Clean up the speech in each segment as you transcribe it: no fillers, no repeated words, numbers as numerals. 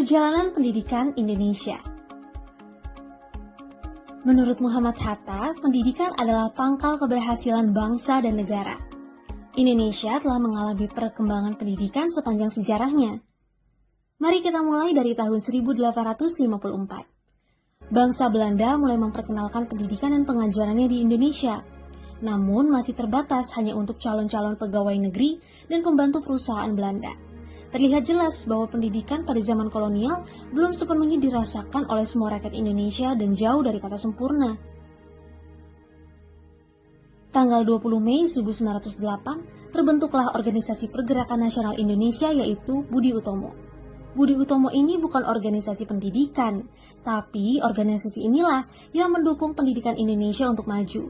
Perjalanan pendidikan Indonesia. Menurut Muhammad Hatta, pendidikan adalah pangkal keberhasilan bangsa dan negara. Indonesia telah mengalami perkembangan pendidikan sepanjang sejarahnya. Mari kita mulai dari tahun 1854. Bangsa Belanda mulai memperkenalkan pendidikan dan pengajarannya di Indonesia, namun masih terbatas hanya untuk calon-calon pegawai negeri dan pembantu perusahaan Belanda. Terlihat jelas bahwa pendidikan pada zaman kolonial belum sepenuhnya dirasakan oleh semua rakyat Indonesia dan jauh dari kata sempurna. Tanggal 20 Mei 1908, terbentuklah Organisasi Pergerakan Nasional Indonesia yaitu Budi Utomo. Budi Utomo ini bukan organisasi pendidikan, tapi organisasi inilah yang mendukung pendidikan Indonesia untuk maju.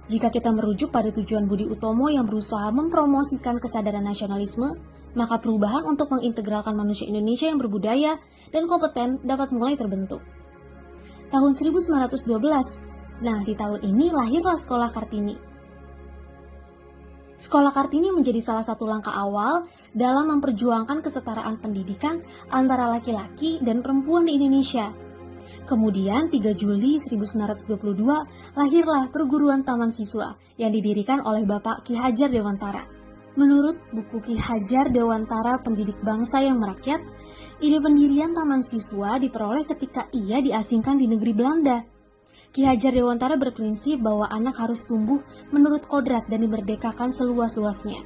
Jika kita merujuk pada tujuan Budi Utomo yang berusaha mempromosikan kesadaran nasionalisme, maka perubahan untuk mengintegralkan manusia Indonesia yang berbudaya dan kompeten dapat mulai terbentuk. Tahun 1912, nah di tahun ini lahirlah Sekolah Kartini. Sekolah Kartini menjadi salah satu langkah awal dalam memperjuangkan kesetaraan pendidikan antara laki-laki dan perempuan di Indonesia. Kemudian 3 Juli 1922 lahirlah Perguruan Taman Siswa yang didirikan oleh Bapak Ki Hajar Dewantara. Menurut buku Ki Hajar Dewantara Pendidik Bangsa yang Merakyat, ide pendirian Taman Siswa diperoleh ketika ia diasingkan di negeri Belanda. Ki Hajar Dewantara berprinsip bahwa anak harus tumbuh menurut kodrat dan dimerdekakan seluas-luasnya.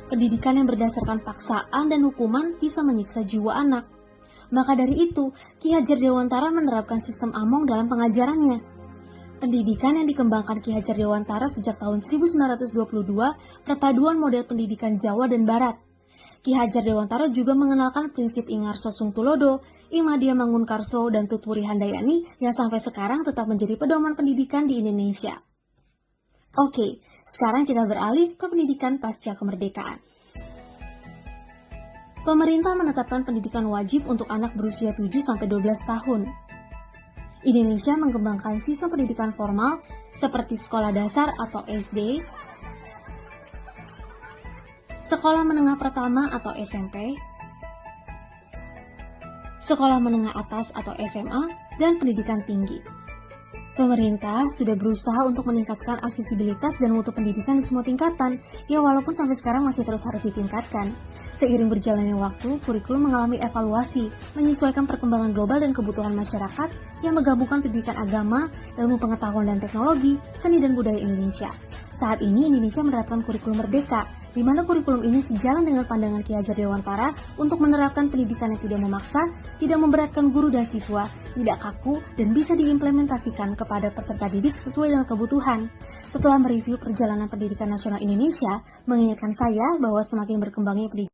Pendidikan yang berdasarkan paksaan dan hukuman bisa menyiksa jiwa anak. Maka dari itu, Ki Hajar Dewantara menerapkan sistem Among dalam pengajarannya. Pendidikan yang dikembangkan Ki Hajar Dewantara sejak tahun 1922 perpaduan model pendidikan Jawa dan Barat. Ki Hajar Dewantara juga mengenalkan prinsip Ingarso Sungtulodo, Imadia Mangunkarso, dan Tutwuri Handayani yang sampai sekarang tetap menjadi pedoman pendidikan di Indonesia. Oke, sekarang kita beralih ke pendidikan pasca kemerdekaan. Pemerintah menetapkan pendidikan wajib untuk anak berusia 7-12 tahun. Indonesia mengembangkan sistem pendidikan formal seperti sekolah dasar atau SD, sekolah menengah pertama atau SMP, sekolah menengah atas atau SMA, dan pendidikan tinggi. Pemerintah sudah berusaha untuk meningkatkan aksesibilitas dan mutu pendidikan di semua tingkatan, ya walaupun sampai sekarang masih terus harus ditingkatkan. Seiring berjalannya waktu, kurikulum mengalami evaluasi, menyesuaikan perkembangan global dan kebutuhan masyarakat yang menggabungkan pendidikan agama, ilmu pengetahuan dan teknologi, seni dan budaya Indonesia. Saat ini Indonesia menerapkan kurikulum merdeka, di mana kurikulum ini sejalan dengan pandangan Ki Hajar Dewantara untuk menerapkan pendidikan yang tidak memaksa, tidak memberatkan guru dan siswa, tidak kaku, dan bisa diimplementasikan kepada peserta didik sesuai dengan kebutuhan. Setelah mereview perjalanan pendidikan nasional Indonesia, mengingatkan saya bahwa semakin berkembangnya pendidikan